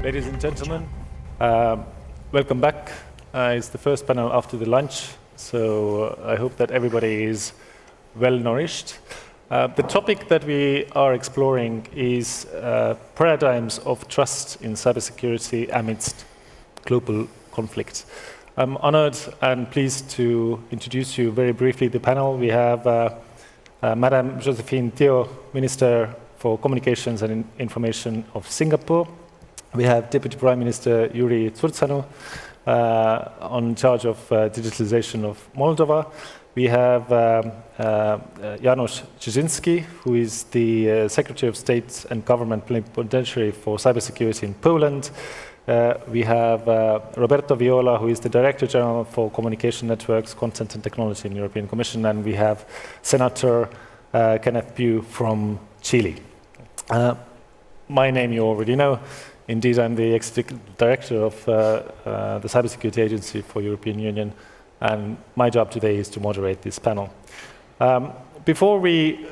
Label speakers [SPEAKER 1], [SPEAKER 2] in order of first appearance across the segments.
[SPEAKER 1] Ladies and gentlemen, welcome back. It's the first panel after the lunch, so I hope that everybody is well nourished. The topic that we are exploring is paradigms of trust in cybersecurity amidst global conflict. I'm honored and pleased to introduce you very briefly the panel. We have Madam Josephine, Minister for Communications and Information of Singapore. We have Deputy Prime Minister Iurie Țurcanu, on charge of digitalization of Moldova. We have Janusz Cieszyński, who is the Secretary of State and Government Plenipotentiary for Cybersecurity in Poland. We have Roberto Viola, who is the Director-General for Communication Networks, Content and Technology in the European Commission, and we have Senator Kenneth Pugh from Chile. My name you already know. Indeed, I'm the Executive Director of the Cybersecurity Agency for European Union, and my job today is to moderate this panel. Before we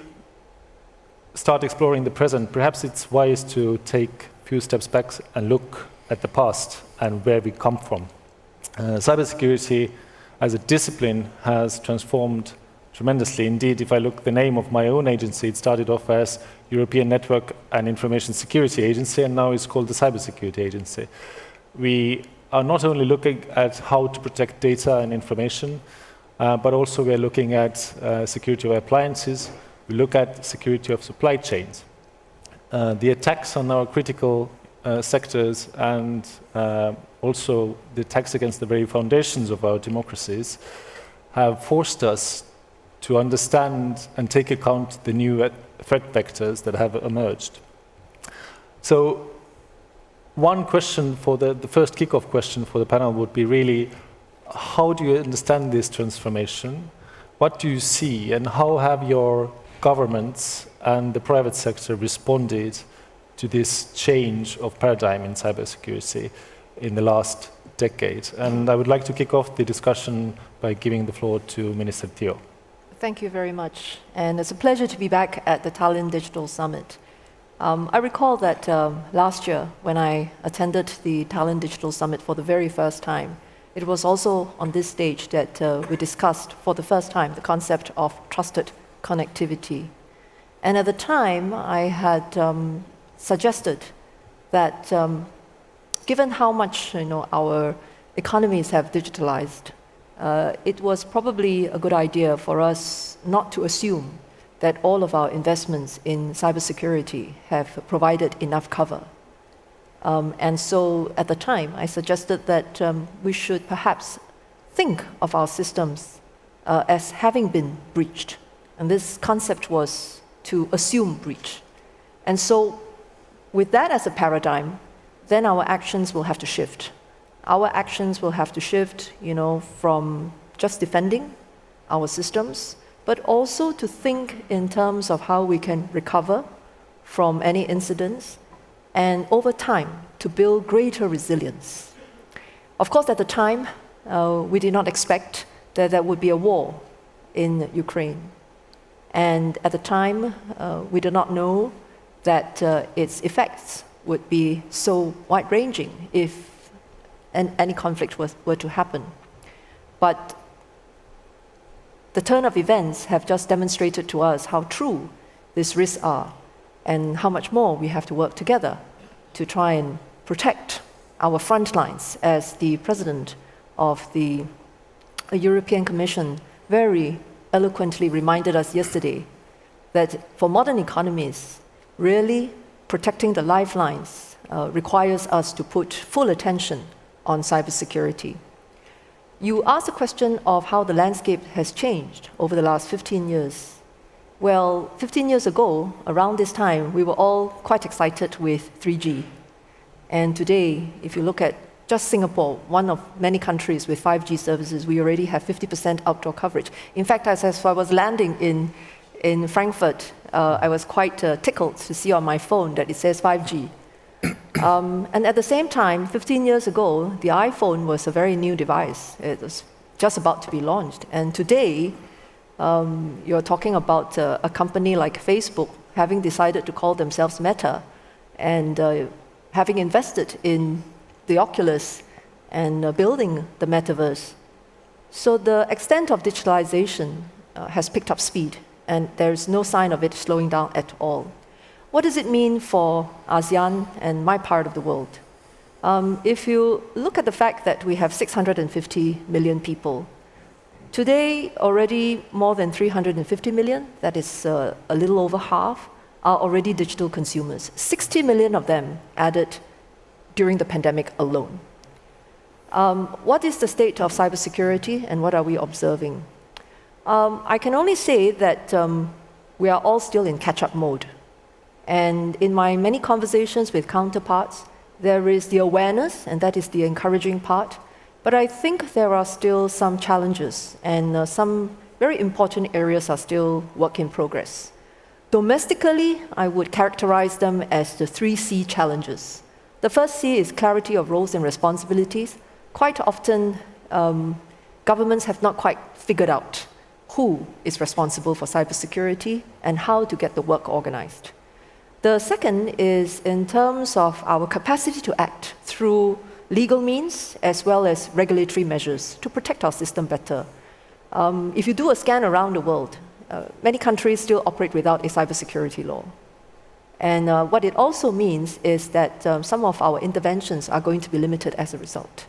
[SPEAKER 1] start exploring the present, perhaps it's wise to take a few steps back and look at the past and where we come from. Cybersecurity as a discipline has transformed tremendously. Indeed, if I look at the name of my own agency, it started off as European Network and Information Security Agency, and now it's called the Cybersecurity Agency. We are not only looking at how to protect data and information, but also we are looking at security of appliances. We look at security of supply chains. The attacks on our critical sectors and also the attacks against the very foundations of our democracies have forced us to understand and take account the new threat vectors that have emerged. So one question for the first kickoff question for the panel would be really, how do you understand this transformation? What do you see, and how have your governments and the private sector responded to this change of paradigm in cybersecurity in the last decade? And I would like to kick off the discussion by giving the floor to Minister Theo.
[SPEAKER 2] Thank you very much, and it's a pleasure to be back at the Tallinn Digital Summit. I recall that last year, when I attended the Tallinn Digital Summit for the very first time, it was also on this stage that we discussed for the first time the concept of trusted connectivity. And at the time, I had suggested that given how much our economies have digitalized, it was probably a good idea for us not to assume that all of our investments in cybersecurity have provided enough cover. And so at the time, I suggested that we should perhaps think of our systems as having been breached. And this concept was to assume breach. And so with that as a paradigm, then our actions will have to shift. Our actions will have to shift, from just defending our systems, but also to think in terms of how we can recover from any incidents, and over time, to build greater resilience. Of course, at the time, we did not expect that there would be a war in Ukraine. And at the time, we did not know that its effects would be so wide-ranging if any conflict were to happen. But the turn of events have just demonstrated to us how true these risks are and how much more we have to work together to try and protect our front lines, as the President of the European Commission very eloquently reminded us yesterday, that for modern economies, really protecting the lifelines requires us to put full attention on cybersecurity. You asked the question of how the landscape has changed over the last 15 years. Well, 15 years ago, around this time, we were all quite excited with 3G. And today, if you look at just Singapore, one of many countries with 5G services, we already have 50% outdoor coverage. In fact, as I was landing in Frankfurt, I was quite tickled to see on my phone that it says 5G. And at the same time, 15 years ago, the iPhone was a very new device. It was just about to be launched. And today, you're talking about a company like Facebook having decided to call themselves Meta. And having invested in the Oculus and building the metaverse. So the extent of digitalization has picked up speed, and there's no sign of it slowing down at all. What does it mean for ASEAN and my part of the world? If you look at the fact that we have 650 million people, today already more than 350 million, that is a little over half, are already digital consumers. 60 million of them added during the pandemic alone. What is the state of cybersecurity and what are we observing? I can only say that we are all still in catch-up mode. And in my many conversations with counterparts, there is the awareness, and that is the encouraging part. But I think there are still some challenges, and some very important areas are still work in progress. Domestically, I would characterize them as the 3C challenges. The first C is clarity of roles and responsibilities. Quite often, governments have not quite figured out who is responsible for cybersecurity and how to get the work organized. The second is in terms of our capacity to act through legal means as well as regulatory measures to protect our system better. If you do a scan around the world, many countries still operate without a cybersecurity law. And what it also means is that some of our interventions are going to be limited as a result.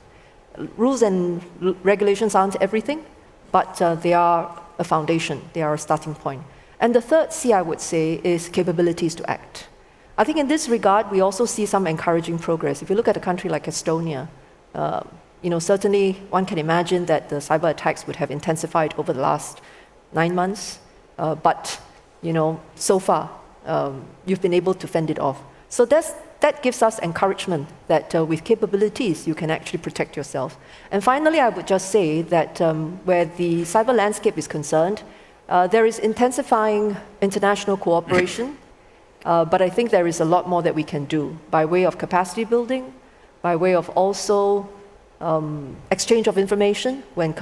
[SPEAKER 2] Rules and regulations aren't everything, but they are a foundation, they are a starting point. And the third C, I would say, is capabilities to act. I think in this regard, we also see some encouraging progress. If you look at a country like Estonia, certainly one can imagine that the cyber attacks would have intensified over the last 9 months, but so far, you've been able to fend it off. So that gives us encouragement that with capabilities, you can actually protect yourself. And finally, I would just say that where the cyber landscape is concerned, there is intensifying international cooperation, but I think there is a lot more that we can do by way of capacity building, by way of also exchange of information when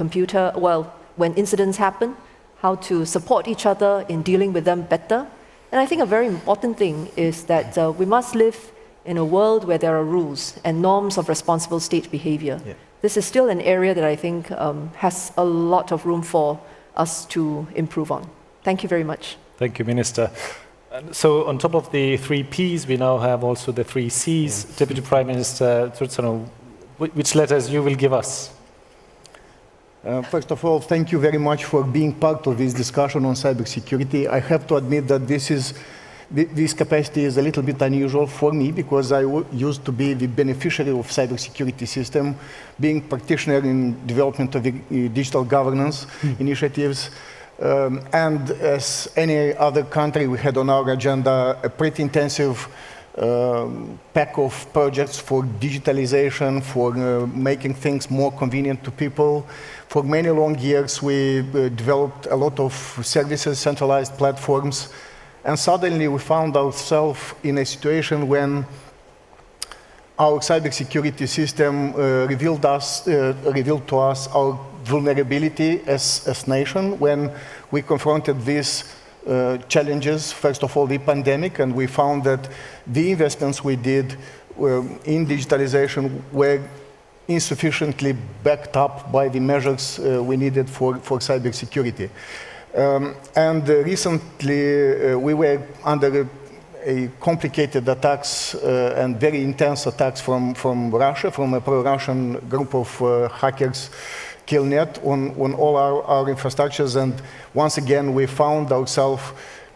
[SPEAKER 2] incidents happen, how to support each other in dealing with them better. And I think a very important thing is that we must live in a world where there are rules and norms of responsible state behavior. Yeah. This is still an area that I think has a lot of room for us to improve on. Thank you very much.
[SPEAKER 1] Thank you, Minister. So on top of the 3 Ps, we now have also the 3 Cs. Yes. Deputy Prime Minister Țurcanu, which letters you will give us?
[SPEAKER 3] First of all, thank you very much for being part of this discussion on cybersecurity. I have to admit that this capacity is a little bit unusual for me because I used to be the beneficiary of cybersecurity system, being practitioner in development of digital governance initiatives. And as any other country, we had on our agenda a pretty intensive pack of projects for digitalization, for making things more convenient to people. For many long years, we developed a lot of services, centralized platforms, and suddenly we found ourselves in a situation when our cybersecurity system revealed to us our vulnerability as nation when we confronted these challenges, first of all the pandemic, and we found that the investments we did in digitalization were insufficiently backed up by the measures we needed for cybersecurity. And recently we were under a complicated attacks and very intense attacks from Russia, from a pro-Russian group of hackers, Killnet, on all our infrastructures, and once again we found ourselves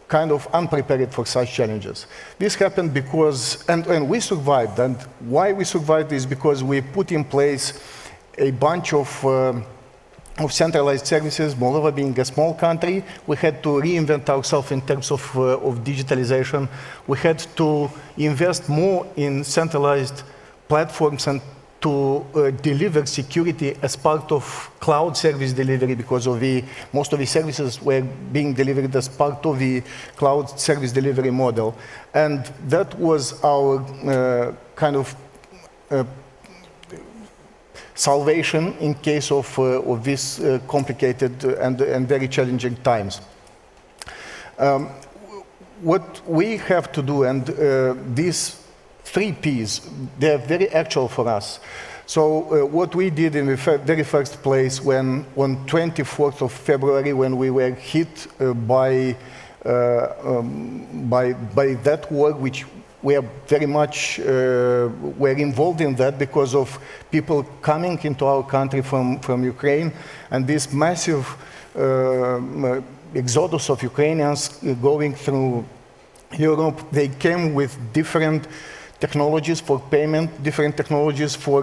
[SPEAKER 3] kind of unprepared for such challenges. This happened because, and we survived, and why we survived is because we put in place a bunch of centralized services. Moldova being a small country, we had to reinvent ourselves in terms of digitalization. We had to invest more in centralized platforms and to deliver security as part of cloud service delivery, because of most of the services were being delivered as part of the cloud service delivery model. And that was our kind of salvation in case of these complicated and very challenging times. What we have to do, and this three Ps. They're very actual for us. So what we did in the very first place when on 24th of February, when we were hit by that war, which we are very much were involved in that because of people coming into our country from Ukraine, and this massive exodus of Ukrainians going through Europe. They came with different technologies for payment, different technologies for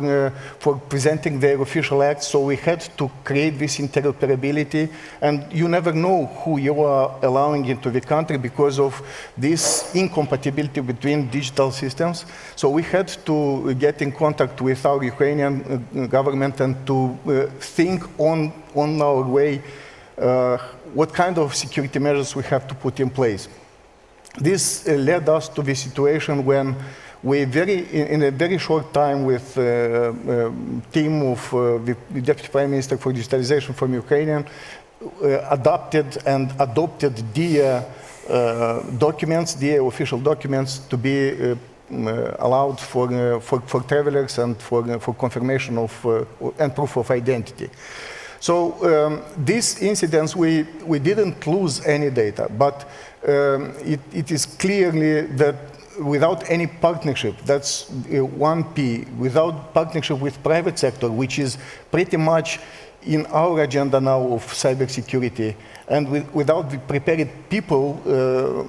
[SPEAKER 3] presenting their official acts. So we had to create this interoperability, and you never know who you are allowing into the country because of this incompatibility between digital systems. So we had to get in contact with our Ukrainian government and to think on our way what kind of security measures we have to put in place. This led us to the situation when we in a very short time with a team of the Deputy Prime Minister for Digitalization from Ukraine adopted DIA documents, DIA official documents, to be allowed for travelers and for confirmation of and proof of identity. So these incidents, we didn't lose any data, but it is clearly that without any partnership, that's one P, without partnership with private sector, which is pretty much in our agenda now of cybersecurity, and without the prepared people,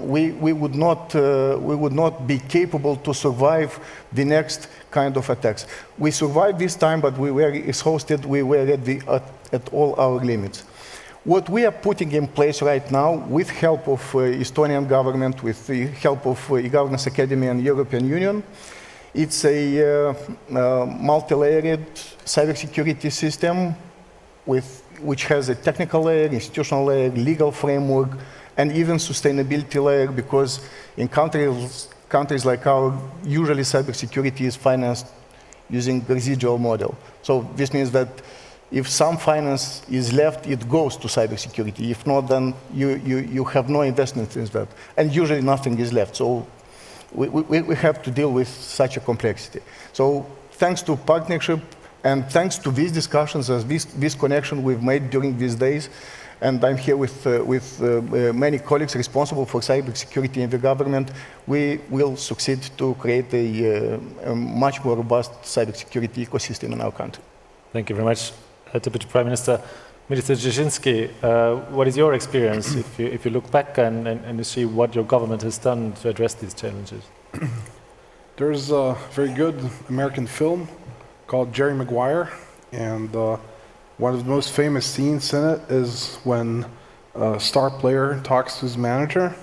[SPEAKER 3] we would not be capable to survive the next kind of attacks. We survived this time, but we were exhausted. We were at all our limits. What we are putting in place right now, with help of Estonian government, with the help of e-Governance Academy and European Union, it's a multi-layered cybersecurity system which has a technical layer, institutional layer, legal framework, and even sustainability layer, because in countries like ours, usually cybersecurity is financed using residual model. So this means that if some finance is left, it goes to cybersecurity. If not, then you have no investment in that. And usually nothing is left. So we have to deal with such a complexity. So thanks to partnership and thanks to these discussions, this connection we've made during these days, and I'm here with many colleagues responsible for cybersecurity in the government, we will succeed to create a much more robust cybersecurity ecosystem in our country.
[SPEAKER 1] Thank you very much. Deputy Prime Minister, Minister Cieszyński, what is your experience if you look back and you see what your government has done to address these challenges?
[SPEAKER 4] There's a very good American film called Jerry Maguire, and one of the most famous scenes in it is when a star player talks to his manager,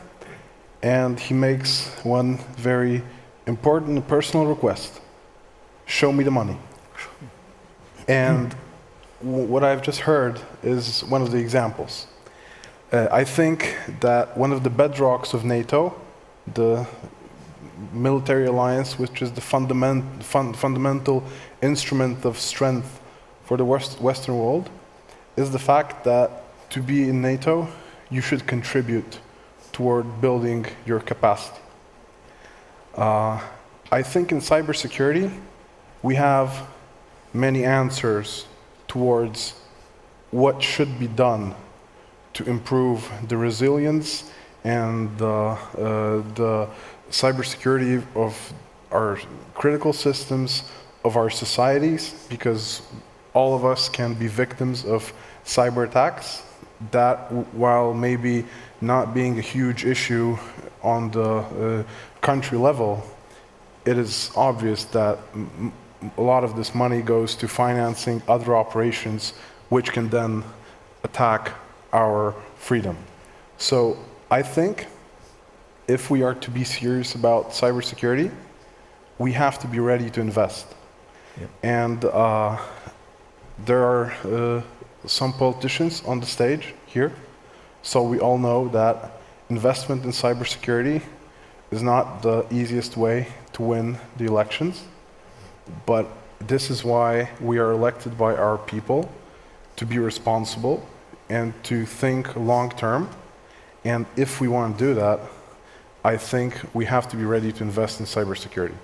[SPEAKER 4] and he makes one very important and personal request: show me the money. And what I've just heard is one of the examples. I think that one of the bedrocks of NATO, the military alliance, which is the fundamental instrument of strength for the Western world, is the fact that to be in NATO, you should contribute toward building your capacity. I think in cybersecurity, we have many answers towards what should be done to improve the resilience and the cybersecurity of our critical systems, of our societies, because all of us can be victims of cyber attacks that, while maybe not being a huge issue on the country level, it is obvious that a lot of this money goes to financing other operations which can then attack our freedom. So I think if we are to be serious about cybersecurity, we have to be ready to invest. Yeah. And there are some politicians on the stage here, so we all know that investment in cybersecurity is not the easiest way to win the elections. But this is why we are elected by our people, to be responsible and to think long term. And if we want to do that, I think we have to be ready to invest in cybersecurity.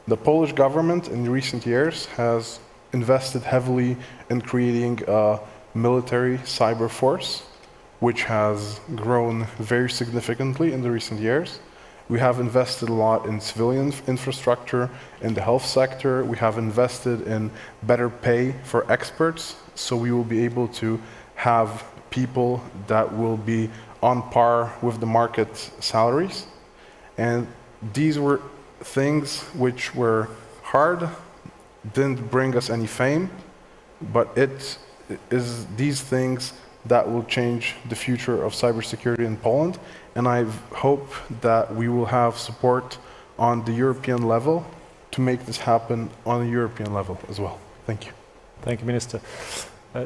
[SPEAKER 4] The Polish government in recent years has invested heavily in creating a military cyber force, which has grown very significantly in the recent years. We have invested a lot in civilian infrastructure, in the health sector. We have invested in better pay for experts, so we will be able to have people that will be on par with the market salaries. And these were things which were hard, didn't bring us any fame, but it is these things that will change the future of cybersecurity in Poland. And I hope that we will have support on the European level to make this happen on a European level as well. Thank you.
[SPEAKER 1] Thank you, Minister.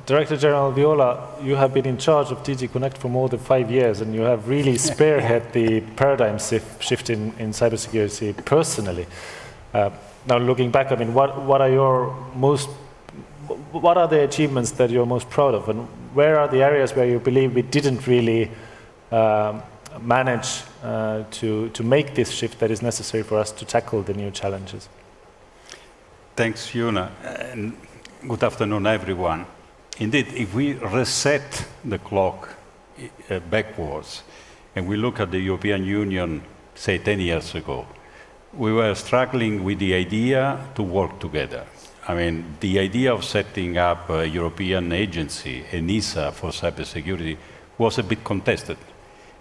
[SPEAKER 1] Director-General Viola, you have been in charge of DG Connect for more than 5 years, and you have really spearhead the paradigm shift in cybersecurity personally. Now, looking back, I mean, what are the achievements that you're most proud of, and where are the areas where you believe we didn't really manage to make this shift that is necessary for us to tackle the new challenges?
[SPEAKER 5] Thanks, Joona, and good afternoon, everyone. Indeed, if we reset the clock backwards and we look at the European Union, say 10 years ago, we were struggling with the idea to work together. I mean, the idea of setting up a European agency, ENISA, for cybersecurity was a bit contested.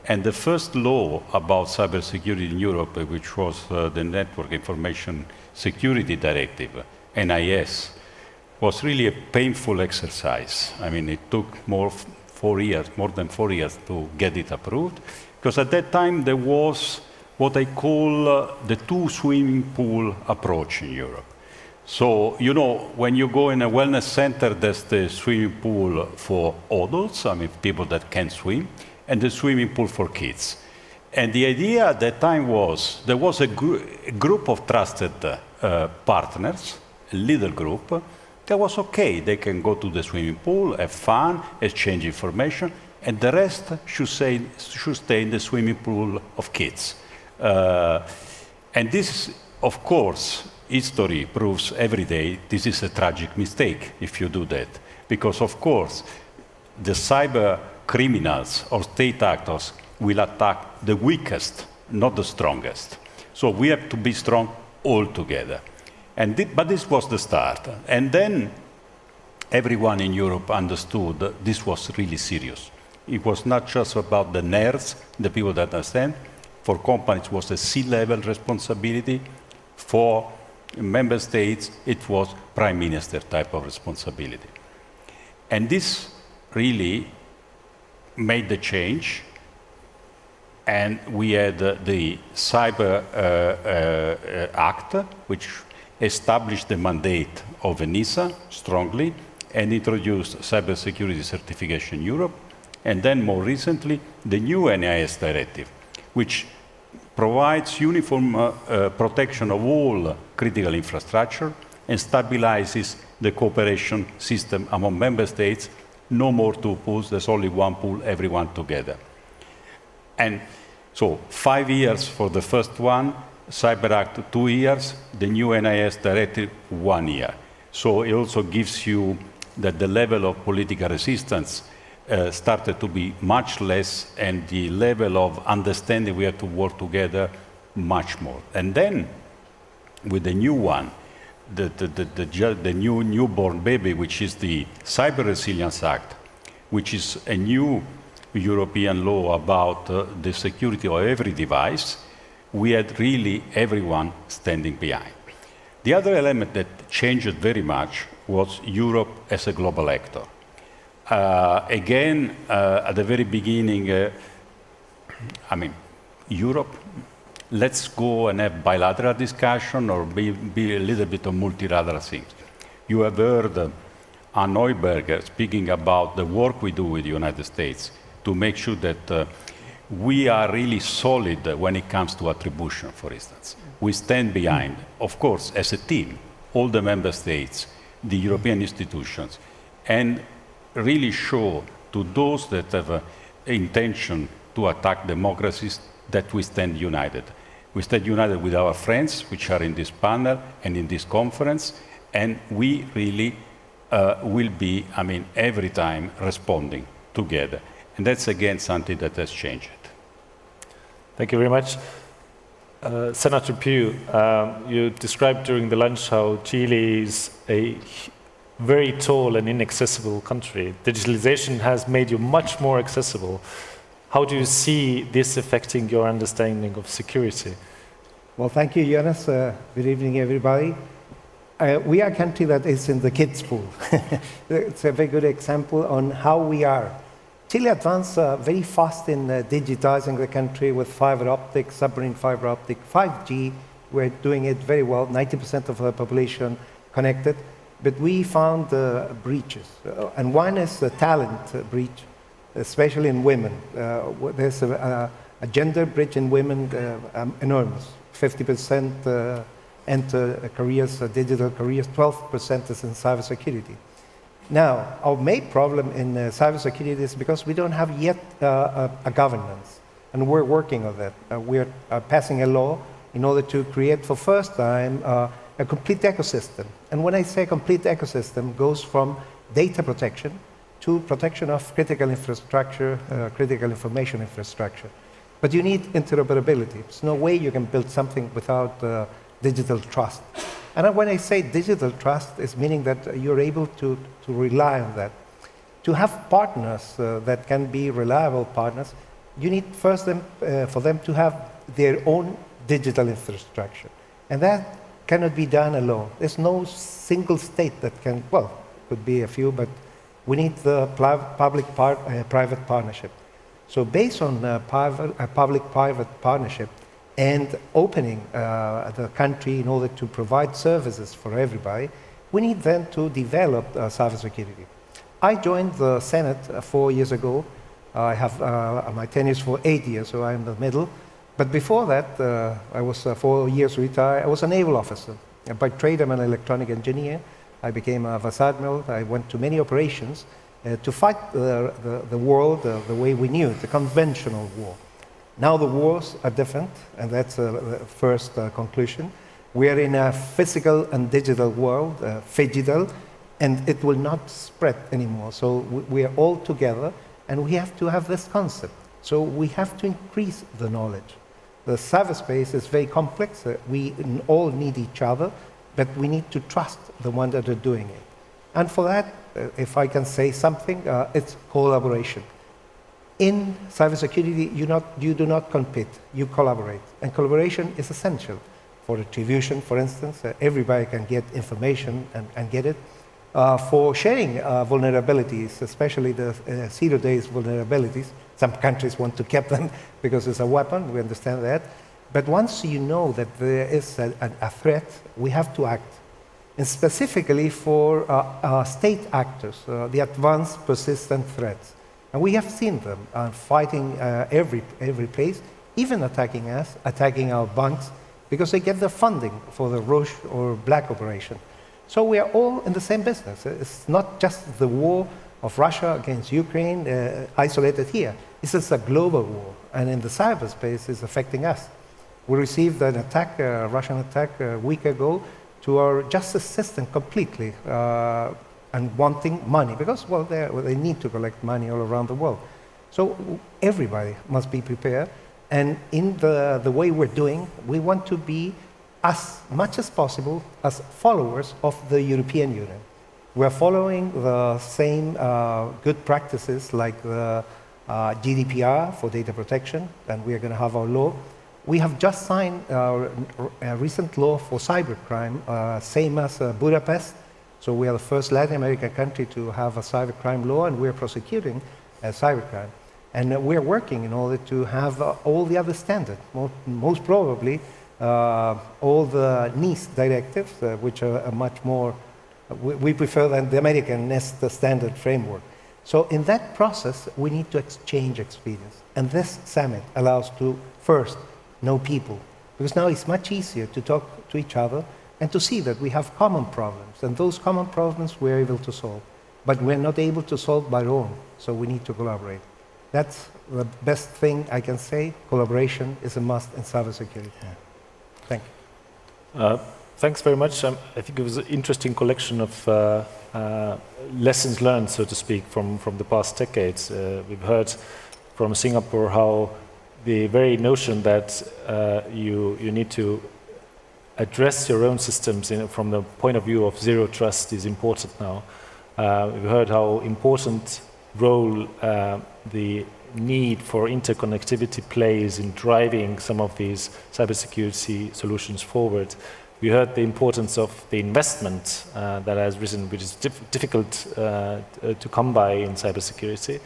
[SPEAKER 5] And the first law about cybersecurity in Europe, which was the Network Information Security Directive, NIS, was really a painful exercise. I mean, it took more than 4 years to get it approved, because at that time there was what I call the two swimming pool approach in Europe. So, you know, when you go in a wellness center, there's the swimming pool for adults, I mean, people that can swim, and the swimming pool for kids. And the idea at that time was, there was a group of trusted partners, a little group, that was okay. They can go to the swimming pool, have fun, exchange information, and the rest should stay in the swimming pool of kids. And this, of course, history proves every day this is a tragic mistake if you do that. Because, of course, the cyber criminals or state actors will attack the weakest, not the strongest. So we have to be strong all together. But this was the start. And then everyone in Europe understood that this was really serious. It was not just about the nerds, the people that understand. For companies, it was a C-level responsibility. For member states, it was prime minister type of responsibility. And this really made the change. And we had the Cyber Act, which established the mandate of ENISA strongly and introduced cybersecurity certification in Europe. And then more recently, the new NIS directive, which provides uniform protection of all critical infrastructure and stabilizes the cooperation system among member states. No more two pools, there's only one pool, everyone together. And so 5 years for the first one, Cyber Act 2 years, the new NIS directive 1 year. So it also gives you that the level of political resistance started to be much less, and the level of understanding we have to work together much more. And then with the new one, the new newborn baby, which is the Cyber Resilience Act, which is a new European law about the security of every device, we had really everyone standing behind. The other element that changed very much was Europe as a global actor. Again, at the very beginning, I mean, Europe, let's go and have bilateral discussion or be a little bit of multilateral things. You have heard Ann Neuberger speaking about the work we do with the United States to make sure that we are really solid when it comes to attribution, for instance. We stand behind, of course, as a team, all the member states, the European institutions, and really show to those that have intention to attack democracies that we stand united. We stand united with our friends, which are in this panel and in this conference, and we really will be, every time responding together. And that's, again, something that has changed.
[SPEAKER 1] Thank you very much. Senator Pugh, you described during the lunch how Chile is a very tall and inaccessible country. Digitalization has made you much more accessible. How do you see this affecting your understanding of security?
[SPEAKER 6] Well, thank you, Janusz. Good evening, everybody. We are a country that is in the kids' pool. It's a very good example on how we are. Chile advanced very fast in digitizing the country with fiber optic, submarine fiber optic, 5G. We're doing it very well, 90% of the population connected. But we found breaches. And one is the talent breach, especially in women. There's a gender breach in women enormous. 50% enter careers, digital careers, 12% is in cybersecurity. Now, our main problem in cybersecurity is because we don't have yet a governance, and we're working on that. We're passing a law in order to create for first time a complete ecosystem. And when I say complete ecosystem, goes from data protection to protection of critical infrastructure, critical information infrastructure. But you need interoperability. There's no way you can build something without digital trust. And when I say digital trust, it's meaning that you're able to rely on that. To have partners that can be reliable partners, you need first for them to have their own digital infrastructure. And that cannot be done alone. There's no single state that can, well, could be a few, but we need the public-private partnership. So based on public-private partnership and opening the country in order to provide services for everybody, we need then to develop cybersecurity. I joined the Senate 4 years ago. I have my tenure for 8 years, so I'm in the middle. But before that, I was 4 years retired. I was a naval officer. By trade, I'm an electronic engineer. I became a vice admiral. I went to many operations to fight the world the way we knew it, the conventional war. Now the wars are different, and that's the first conclusion. We are in a physical and digital world, phygital, and it will not spread anymore. So we are all together, and we have to have this concept. So we have to increase the knowledge. The cyberspace is very complex. We all need each other, but we need to trust the ones that are doing it. And for that, if I can say something, it's collaboration. In cybersecurity, you do not compete, you collaborate. And collaboration is essential. For attribution, for instance, everybody can get information and get it. For sharing vulnerabilities, especially the 0 days vulnerabilities, some countries want to keep them because it's a weapon, we understand that. But once you know that there is a threat, we have to act. And specifically for state actors, the advanced persistent threats. And we have seen them fighting every place, even attacking us, attacking our banks, because they get the funding for the Rouge or Black operation. So we are all in the same business. It's not just the war of Russia against Ukraine isolated here. This is a global war, and in the cyberspace it's affecting us. We received an attack, a Russian attack a week ago to our justice system completely, and wanting money, because, well, they need to collect money all around the world. So everybody must be prepared, and in the way we're doing, we want to be as much as possible as followers of the European Union. We're following the same good practices like the GDPR for data protection, and we are going to have our law. We have just signed a recent law for cybercrime, same as Budapest. So we are the first Latin American country to have a cybercrime law, and we're prosecuting cybercrime. And we're working in order to have all the other standards, most probably all the NIST directives, which are much more, we prefer than the American NIST standard framework. So in that process, we need to exchange experience. And this summit allows to first know people, because now it's much easier to talk to each other and to see that we have common problems, and those common problems we're able to solve. But we're not able to solve by our own, so we need to collaborate. That's the best thing I can say. Collaboration is a must in cybersecurity. Thank you.
[SPEAKER 1] Thanks very much. I think it was an interesting collection of lessons learned, so to speak, from the past decades. We've heard from Singapore how the very notion that you need to address your own systems from the point of view of zero trust is important now. We've heard how important role the need for interconnectivity plays in driving some of these cybersecurity solutions forward. We heard the importance of the investment that has risen, which is difficult to come by in cybersecurity.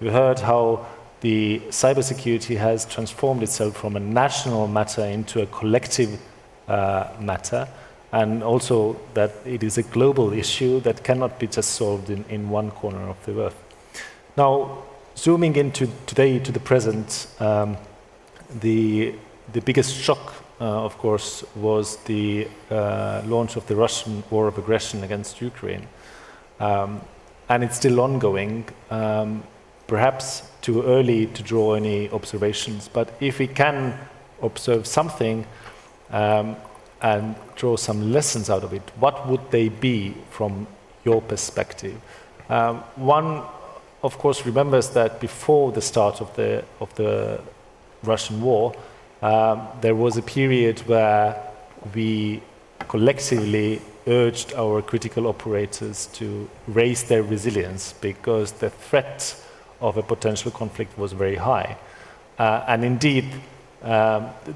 [SPEAKER 1] We heard how the cybersecurity has transformed itself from a national matter into a collective matter, and also that it is a global issue that cannot be just solved in one corner of the earth. Now, zooming into today, to the present, the biggest shock, of course, was the launch of the Russian war of aggression against Ukraine. And it's still ongoing. Perhaps too early to draw any observations, but if we can observe something and draw some lessons out of it, what would they be from your perspective? One, of course, remembers that before the start of the Russian war, there was a period where we collectively urged our critical operators to raise their resilience because the threat of a potential conflict was very high. And indeed,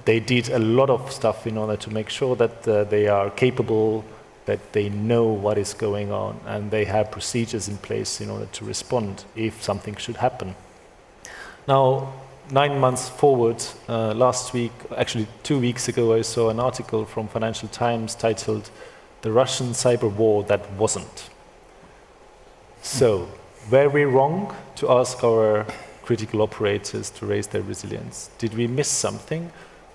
[SPEAKER 1] they did a lot of stuff in order to make sure that they are capable, that they know what is going on, and they have procedures in place in order to respond if something should happen. Now, 9 months forward, last week, actually 2 weeks ago, I saw an article from Financial Times titled "The Russian Cyber War That Wasn't." So, were we wrong to ask our critical operators to raise their resilience? Did we miss something?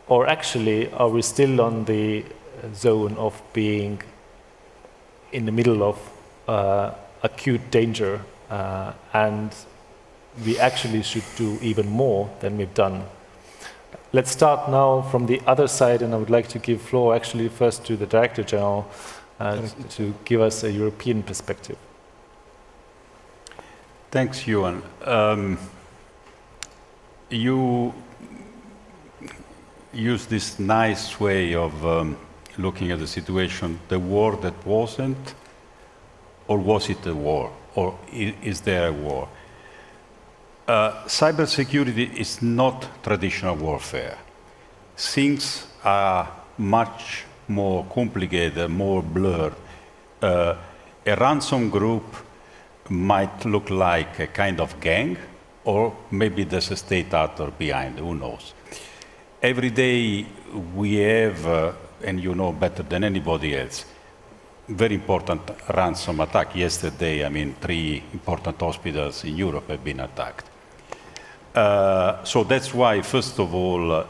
[SPEAKER 1] Or actually, are we still on the zone of being in the middle of acute danger and we actually should do even more than we've done? Let's start now from the other side, and I would like to give floor actually first to the Director-General to give us a European perspective.
[SPEAKER 5] Thanks, Juhan. You use this nice way of looking at the situation, the war that wasn't, or was it a war, or is there a war? Cybersecurity is not traditional warfare. Things are much more complicated, more blurred. A ransom group might look like a kind of gang, or maybe there's a state actor behind, who knows. Every day we have, and you know better than anybody else, very important ransom attack. Yesterday, 3 important hospitals in Europe have been attacked. So that's why, first of all,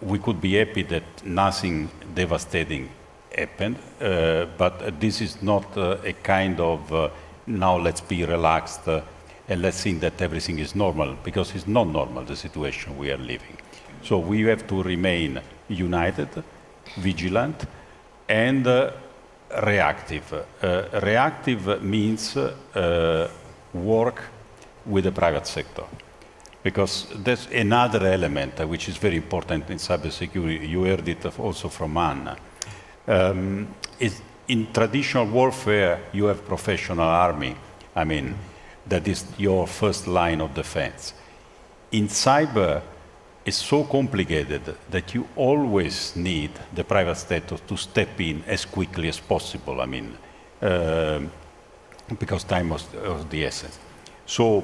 [SPEAKER 5] we could be happy that nothing devastating happened, but this is not a kind of now let's be relaxed and let's think that everything is normal, because it's not normal, the situation we are living. So we have to remain united, vigilant, and reactive. Reactive means work with the private sector, because that's another element which is very important in cybersecurity. You heard it also from Anna. In traditional warfare, you have professional army. That is your first line of defense. In cyber, it's so complicated that you always need the private sector to step in as quickly as possible, because time was the essence. So,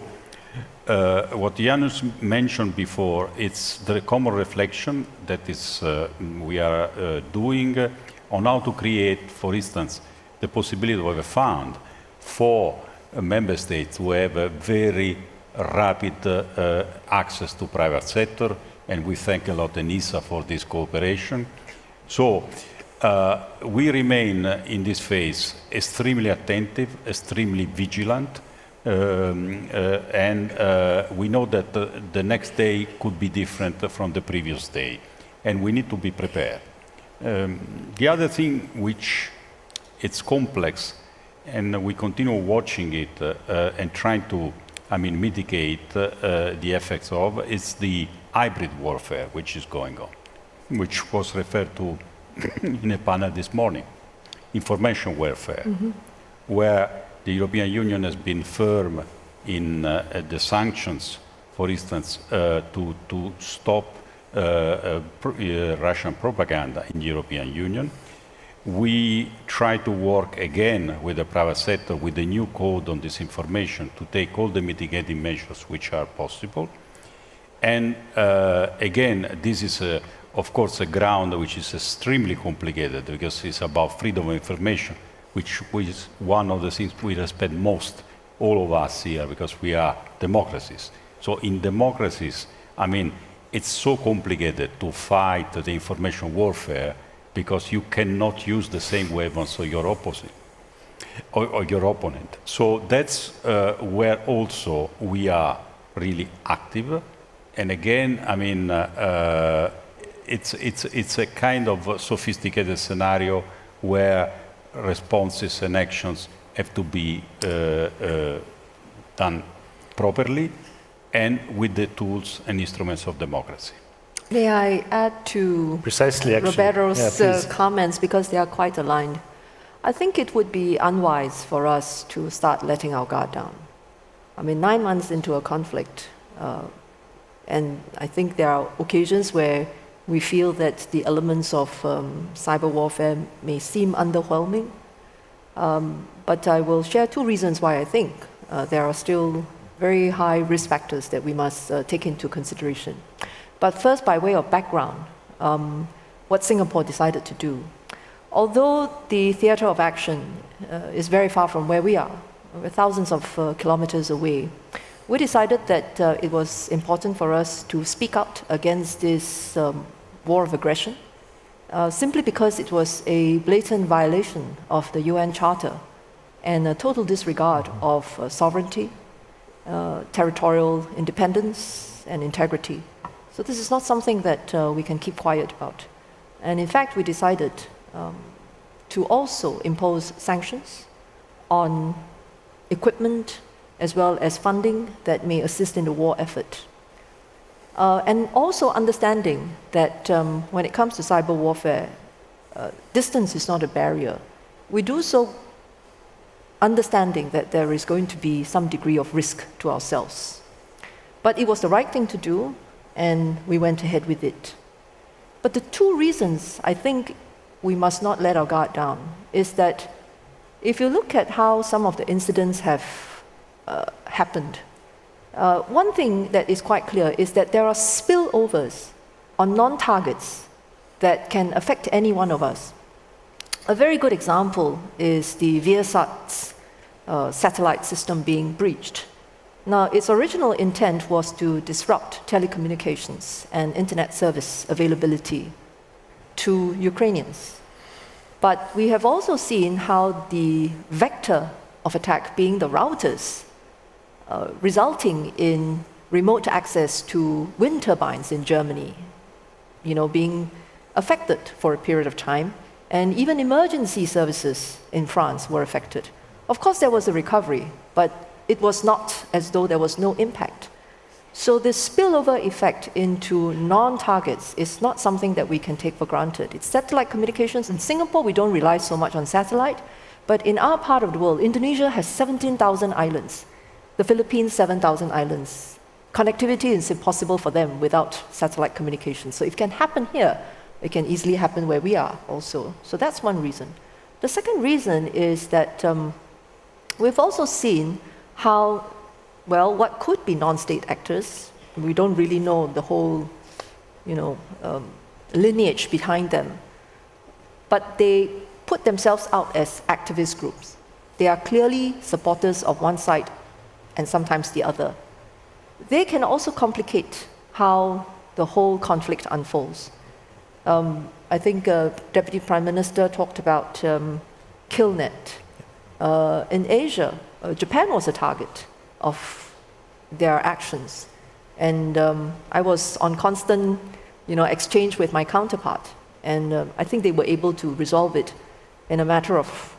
[SPEAKER 5] what Janusz mentioned before, it's the common reflection that is we are doing on how to create, for instance, the possibility of a fund for member states who have a very rapid access to private sector, and we thank a lot ENISA for this cooperation. So we remain in this phase extremely attentive, extremely vigilant, and we know that the next day could be different from the previous day, and we need to be prepared. The other thing which it's complex, and we continue watching it and trying to, mitigate the effects of, is the hybrid warfare which is going on, which was referred to in a panel this morning, information warfare, where the European Union has been firm in the sanctions, for instance, to stop Russian propaganda in the European Union. We try to work again with the private sector with a new code on disinformation to take all the mitigating measures which are possible. And again, this is, of course, a ground which is extremely complicated because it's about freedom of information, which is one of the things we respect most, all of us here, because we are democracies. So in democracies, it's so complicated to fight the information warfare because you cannot use the same weapons of your opposite or your opponent. So that's where also we are really active. And again, it's a kind of sophisticated scenario where responses and actions have to be done properly and with the tools and instruments of democracy.
[SPEAKER 2] May I add to Roberto's comments, because they are quite aligned. I think it would be unwise for us to start letting our guard down. 9 months into a conflict, and I think there are occasions where we feel that the elements of cyber warfare may seem underwhelming. But I will share 2 reasons why I think there are still very high risk factors that we must take into consideration. But first, by way of background, what Singapore decided to do. Although the theatre of action is very far from where we are, we're thousands of kilometers away, we decided that it was important for us to speak out against this war of aggression, simply because it was a blatant violation of the UN Charter and a total disregard of sovereignty, territorial independence, and integrity. So this is not something that we can keep quiet about. And in fact, we decided to also impose sanctions on equipment as well as funding that may assist in the war effort. And also understanding that when it comes to cyber warfare, distance is not a barrier. We do so understanding that there is going to be some degree of risk to ourselves. But it was the right thing to do, and we went ahead with it. But the 2 reasons I think we must not let our guard down is that if you look at how some of the incidents have happened, one thing that is quite clear is that there are spillovers on non-targets that can affect any one of us. A very good example is the Viasat's satellite system being breached. Now, its original intent was to disrupt telecommunications and internet service availability to Ukrainians. But we have also seen how the vector of attack, being the routers, resulting in remote access to wind turbines in Germany, being affected for a period of time, and even emergency services in France were affected. Of course, there was a recovery, but it was not as though there was no impact. So this spillover effect into non-targets is not something that we can take for granted. It's satellite communications. In Singapore, we don't rely so much on satellite, but in our part of the world, Indonesia has 17,000 islands. The Philippines, 7,000 islands. Connectivity is impossible for them without satellite communication. So if it can happen here, it can easily happen where we are also. So that's one reason. The second reason is that we've also seen how, what could be non-state actors, we don't really know the whole, lineage behind them, but they put themselves out as activist groups. They are clearly supporters of one side and sometimes the other. They can also complicate how the whole conflict unfolds. I think Deputy Prime Minister talked about KillNet. In Asia, Japan was a target. of their actions. And I was on constant, exchange with my counterpart, and I think they were able to resolve it in a matter of,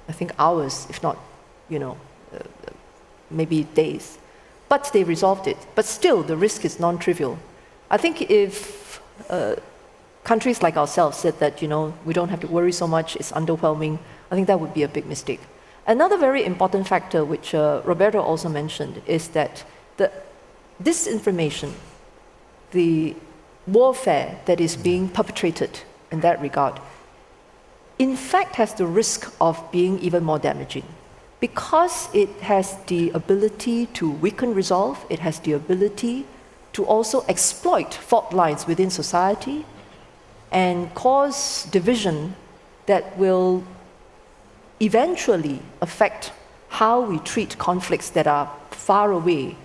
[SPEAKER 2] I think, hours, if not, maybe days. But they resolved it. But still, the risk is non-trivial. I think if countries like ourselves said that, we don't have to worry so much, it's underwhelming, I think that would be a big mistake. Another very important factor, which Roberto also mentioned, is that the disinformation, the warfare that is being perpetrated in that regard, in fact has the risk of being even more damaging. Because it has the ability to weaken resolve, it has the ability to also exploit fault lines within society and cause division that will eventually affect how we treat conflicts that are far away.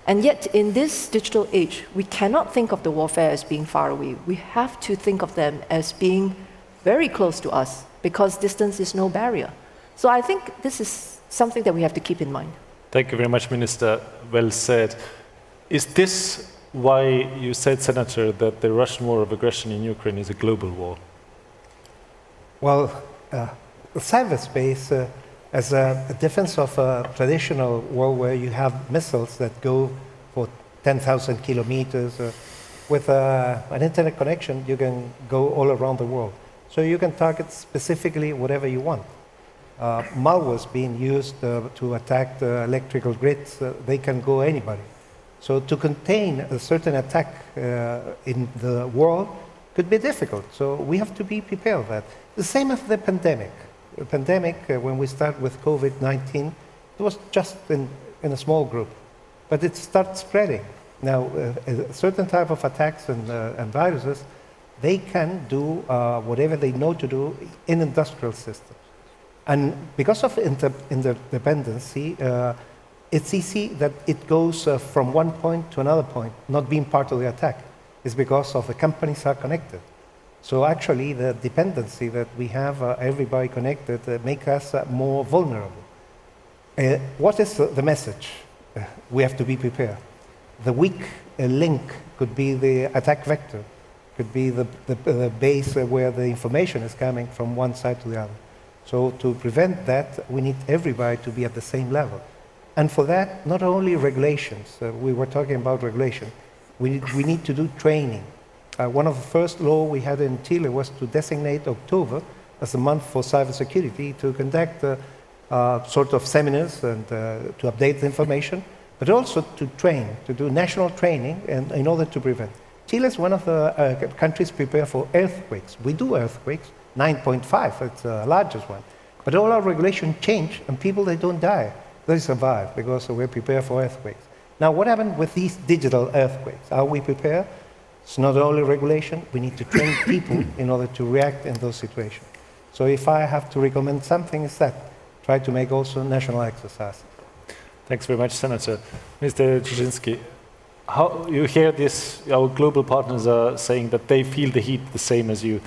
[SPEAKER 2] And yet, in this digital age, we cannot think of the warfare as being far away. We have to think of them as being very close to us, because distance is no barrier. So I think this is something that we have to keep in mind.
[SPEAKER 1] Thank you very much, Minister. Well said. Is this why you said, Senator, that the Russian war of aggression in Ukraine is a global war?
[SPEAKER 6] Well, cyberspace, as a difference of a traditional war where you have missiles that go for 10,000 kilometers, with an internet connection, you can go all around the world. So you can target specifically whatever you want. Malwares being used to attack the electrical grids, they can go anybody. So to contain a certain attack in the world could be difficult. So we have to be prepared for that. The same as the pandemic. The pandemic, when we start with COVID-19, it was just in a small group, but it started spreading. Now, a certain type of attacks and viruses, they can do whatever they know to do in industrial systems. And because of interdependency, it's easy that it goes from one point to another point, not being part of the attack. It's because of the companies are connected. So actually, the dependency that we have, everybody connected, make us more vulnerable. What is the message? We have to be prepared. The weak link could be the attack vector, could be the base where the information is coming from one side to the other. So to prevent that, we need everybody to be at the same level. And for that, not only regulations, we were talking about regulation, we need to do training. One of the first laws we had in Chile was to designate October as a month for cybersecurity, to conduct sort of seminars and to update the information, but also to train, to do national training in order to prevent. Chile is one of the countries prepared for earthquakes. We do earthquakes, 9.5, it's the largest one. But all our regulations change, and people, they don't die. They survive because we're prepared for earthquakes. Now, what happened with these digital earthquakes? Are we prepared? It's not only regulation, we need to train people in order to react in those situations. So if I have to recommend something, it's that. Try to make also national exercise.
[SPEAKER 1] Thanks very much, Senator. Mr. Cieszyński, how you hear this, our global partners are saying that they feel the heat the same as you.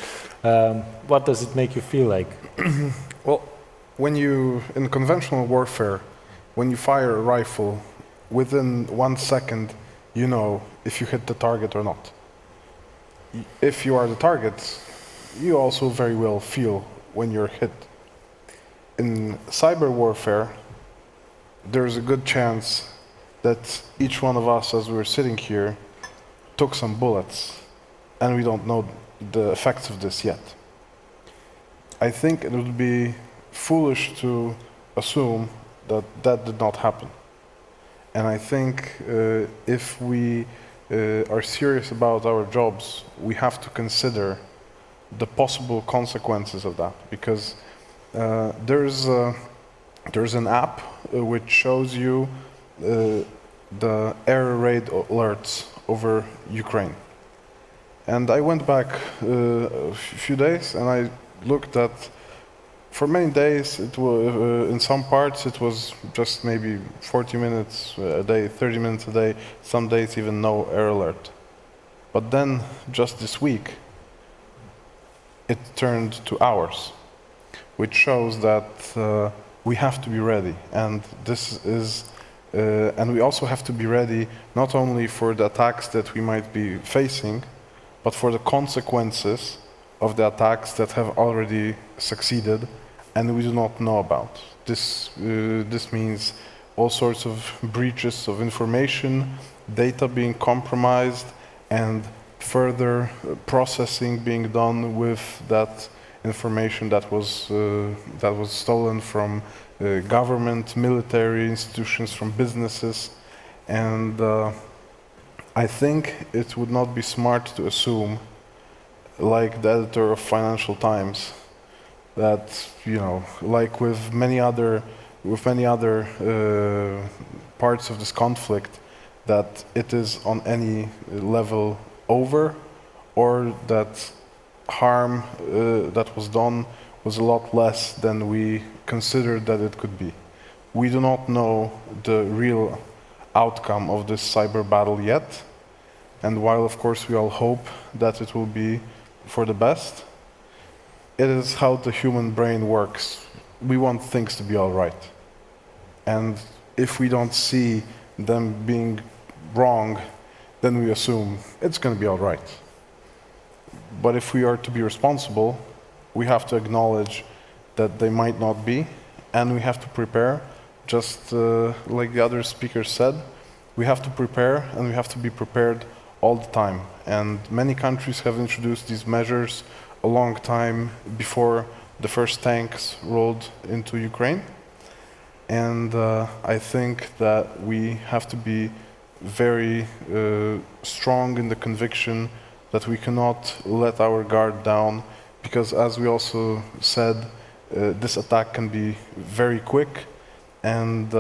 [SPEAKER 1] What does it make you feel like?
[SPEAKER 4] Well, in conventional warfare, when you fire a rifle, within 1 second, you know if you hit the target or not. If you are the target, you also very well feel when you're hit. In cyber warfare, there's a good chance that each one of us, as we're sitting here, took some bullets, and we don't know the effects of this yet. I think it would be foolish to assume that that did not happen. And I think if we are serious about our jobs, we have to consider the possible consequences of that, because there's an app which shows you the air raid alerts over Ukraine. And I went back a few days and I looked at, for many days, it was, in some parts it was just maybe 40 minutes a day, 30 minutes a day, some days even no air alert. But then, just this week, it turned to hours, which shows that we have to be ready. And this is And we also have to be ready not only for the attacks that we might be facing, but for the consequences of the attacks that have already succeeded and we do not know about. This means all sorts of breaches of information, data being compromised, and further processing being done with that information that was stolen from government, military institutions, from businesses. And I think it would not be smart to assume, like the editor of Financial Times, that, you know, like with many other parts of this conflict, that it is on any level over, or that harm that was done was a lot less than we considered that it could be. We do not know the real outcome of this cyber battle yet, and while of course we all hope that it will be for the best, it is how the human brain works. We want things to be all right. And if we don't see them being wrong, then we assume it's going to be all right. But if we are to be responsible, we have to acknowledge that they might not be, and we have to prepare, just like the other speakers said, we have to prepare, and we have to be prepared all the time. And many countries have introduced these measures a long time before the first tanks rolled into Ukraine. And I think that we have to be very strong in the conviction that we cannot let our guard down, because as we also said, this attack can be very quick, and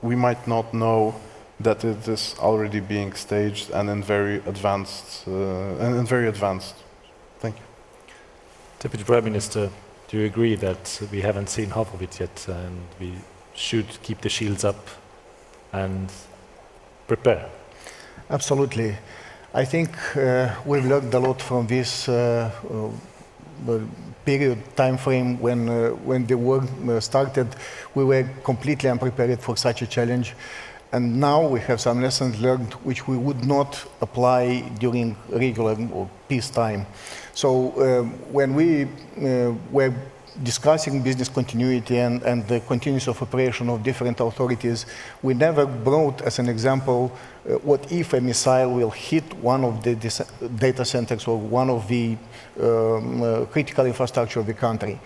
[SPEAKER 4] we might not know that it is already being staged and in very advanced. Thank you.
[SPEAKER 1] Deputy Prime Minister, do you agree that we haven't seen half of it yet, and we should keep the shields up and prepare?
[SPEAKER 3] Absolutely. I think we've learned a lot from this period, time frame when the war started. We were completely unprepared for such a challenge. And now we have some lessons learned which we would not apply during regular or peacetime. So when we were discussing business continuity and the continuous of operation of different authorities, we never brought as an example what if a missile will hit one of the data centers or one of the critical infrastructure of the country.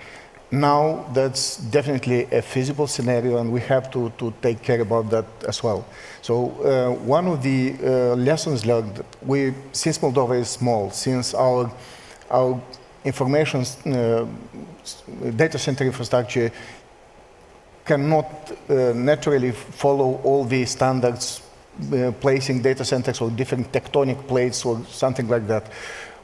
[SPEAKER 3] Now that's definitely a feasible scenario, and we have to take care about that as well. So one of the lessons learned, since Moldova is small, since our information data center infrastructure cannot naturally follow all the standards, placing data centers on different tectonic plates or something like that.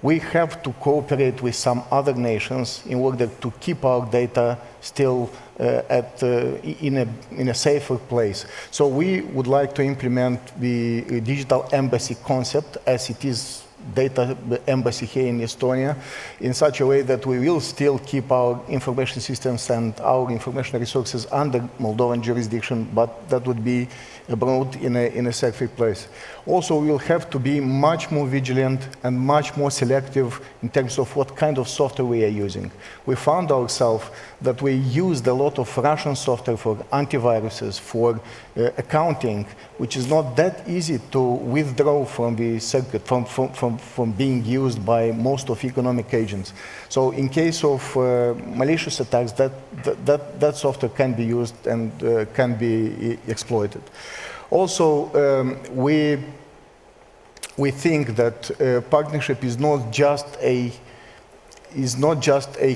[SPEAKER 3] We have to cooperate with some other nations in order to keep our data still in a safer place. So we would like to implement the digital embassy concept as it is data embassy here in Estonia in such a way that we will still keep our information systems and our information resources under Moldovan jurisdiction, but that would be abroad in a safer place. Also, we will have to be much more vigilant and much more selective in terms of what kind of software we are using. We found ourselves that we used a lot of Russian software for antiviruses, for accounting, which is not that easy to withdraw from the circuit, from being used by most of economic agents. So in case of malicious attacks, that software can be used and can be exploited. Also, we think that partnership is not just a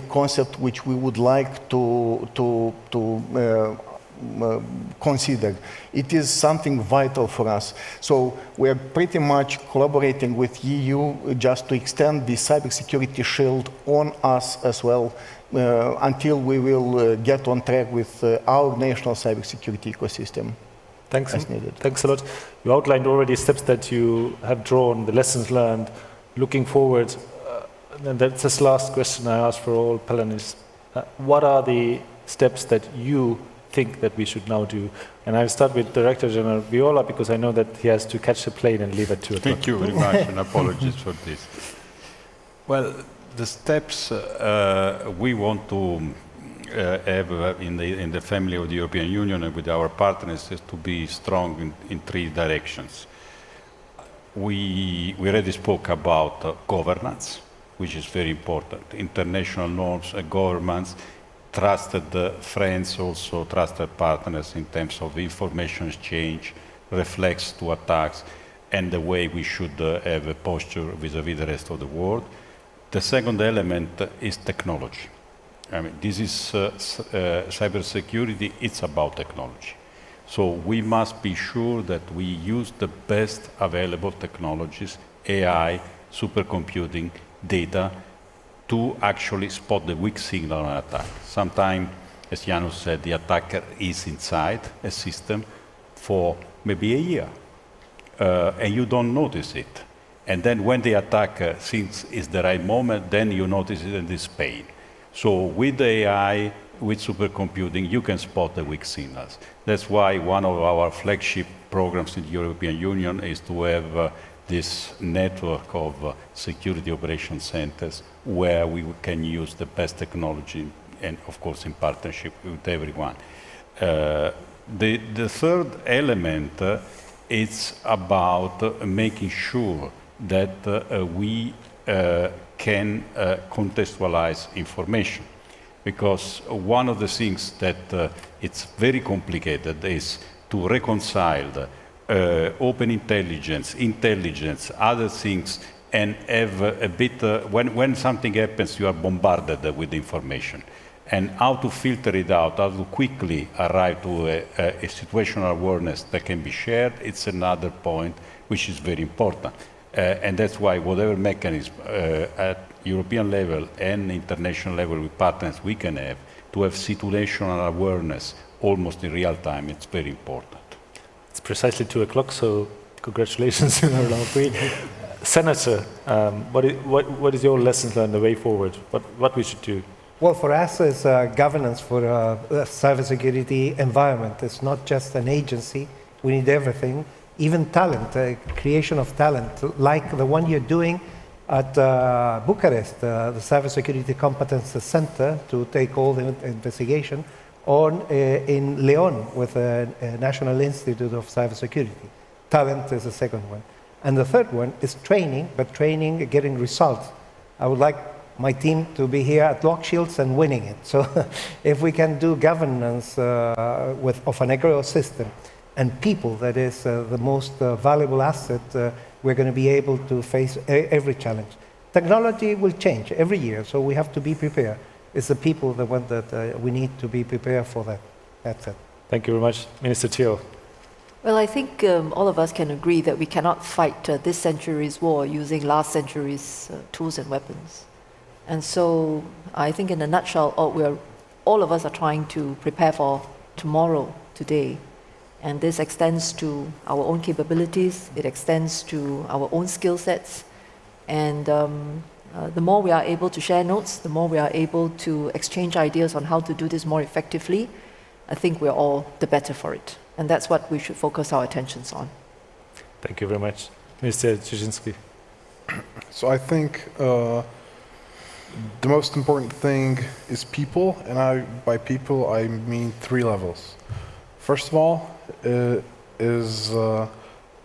[SPEAKER 3] concept which we would like to consider. It is something vital for us. So we are pretty much collaborating with EU just to extend the cybersecurity shield on us as well until we will get on track with our national cybersecurity ecosystem.
[SPEAKER 1] Thanks.
[SPEAKER 3] As needed.
[SPEAKER 1] Thanks a lot. You outlined already steps that you have drawn, the lessons learned, looking forward. And that's this last question I ask for all panelists. What are the steps that you think that we should now do. And I'll start with Director-General Viola, because I know that he has to catch the plane and leave at 2 o'clock.
[SPEAKER 5] Thank you very much, and apologies for this. Well, the steps we want to have in the family of the European Union and with our partners is to be strong in 3 directions. We already spoke about governance, which is very important. International norms, governments, trusted friends, also trusted partners in terms of information exchange, reflex to attacks, and the way we should have a posture vis-à-vis the rest of the world. The second element is technology. I mean, this is cybersecurity, it's about technology. So we must be sure that we use the best available technologies, AI, supercomputing, data, to actually spot the weak signal on an attack. Sometimes, as Janusz said, the attacker is inside a system for maybe a year, and you don't notice it. And then when the attacker thinks it's the right moment, then you notice it and it's pain. So with AI, with supercomputing, you can spot the weak signals. That's why one of our flagship programs in the European Union is to have this network of security operation centers where we can use the best technology and, of course, in partnership with everyone. The third element is about making sure that we can contextualize information. Because one of the things that it's very complicated is to reconcile the open intelligence, other things, and have a bit, when something happens, you are bombarded with information. And how to filter it out, how to quickly arrive to a situational awareness that can be shared, it's another point which is very important. And that's why whatever mechanism at European level and international level with partners we can have to have situational awareness almost in real time, it's very important.
[SPEAKER 1] It's precisely 2 o'clock, so congratulations in our long week. Senator, what is your lessons learned the way forward? What we should do?
[SPEAKER 6] Well, for us, it's governance for a cybersecurity environment. It's not just an agency. We need everything, even talent, creation of talent, like the one you're doing at Bucharest, the Cybersecurity Competence Center to take all the investigation, or in Leon with the National Institute of Cybersecurity. Talent is the second one. And the third one is training, but training, getting results. I would like my team to be here at Lock Shields and winning it. So if we can do governance of an ecosystem and people, that is the most valuable asset, we're going to be able to face every challenge. Technology will change every year, so we have to be prepared. It's the people, the one that we need to be prepared for that. That's it.
[SPEAKER 1] Thank you very much. Minister Thiel.
[SPEAKER 2] Well, I think all of us can agree that we cannot fight this century's war using last century's tools and weapons. And so I think in a nutshell, all of us are trying to prepare for tomorrow, today. And this extends to our own capabilities, it extends to our own skill sets. And the more we are able to share notes, the more we are able to exchange ideas on how to do this more effectively, I think we're all the better for it. And that's what we should focus our attentions on.
[SPEAKER 1] Thank you very much. Mr. Cieszyński.
[SPEAKER 4] So I think the most important thing is people, and by people I mean 3 levels. First of all is the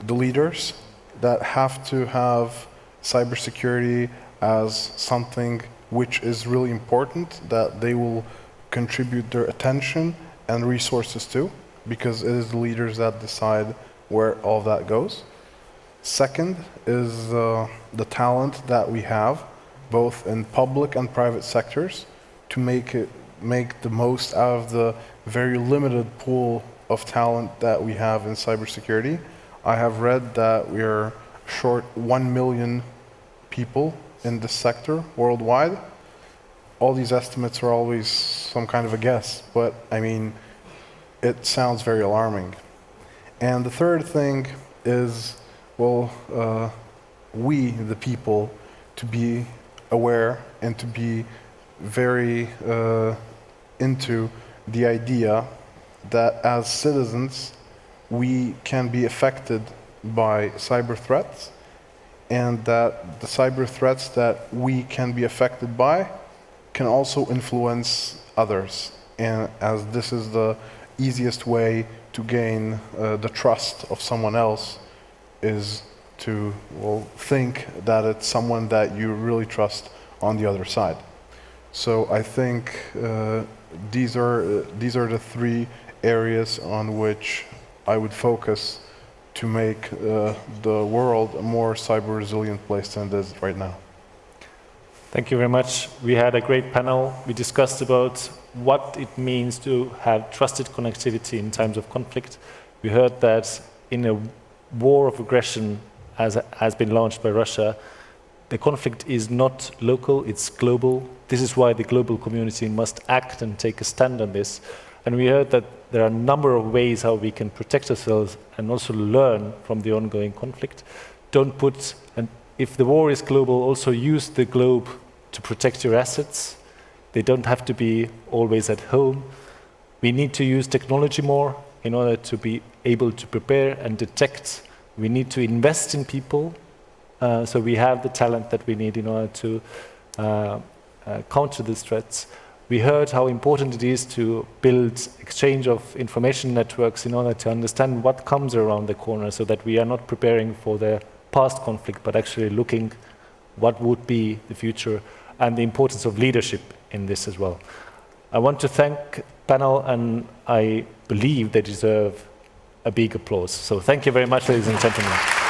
[SPEAKER 4] leaders that have to have cybersecurity as something which is really important, that they will contribute their attention and resources to, because it is the leaders that decide where all that goes. Second is the talent that we have, both in public and private sectors, to make the most out of the very limited pool of talent that we have in cybersecurity. I have read that we are short 1 million people in this sector worldwide. All these estimates are always some kind of a guess, but I mean, it sounds very alarming. And the third thing is, well, we, the people, to be aware and to be very into the idea that as citizens, we can be affected by cyber threats, and that the cyber threats that we can be affected by can also influence others. And as this is the easiest way to gain the trust of someone else is to, well, think that it's someone that you really trust on the other side. So I think these are the three areas on which I would focus to make the world a more cyber resilient place than it is right now.
[SPEAKER 1] Thank you very much. We had a great panel. We discussed about what it means to have trusted connectivity in times of conflict. We heard that in a war of aggression as has been launched by Russia, the conflict is not local, it's global. This is why the global community must act and take a stand on this. And we heard that there are a number of ways how we can protect ourselves and also learn from the ongoing conflict. Don't put, and if the war is global, also use the globe to protect your assets. They don't have to be always at home. We need to use technology more in order to be able to prepare and detect. We need to invest in people, so we have the talent that we need in order to counter these threats. We heard how important it is to build exchange of information networks in order to understand what comes around the corner, so that we are not preparing for the past conflict, but actually looking what would be the future, and the importance of leadership in this as well. I want to thank the panel, and I believe they deserve a big applause. So thank you very much, ladies and gentlemen.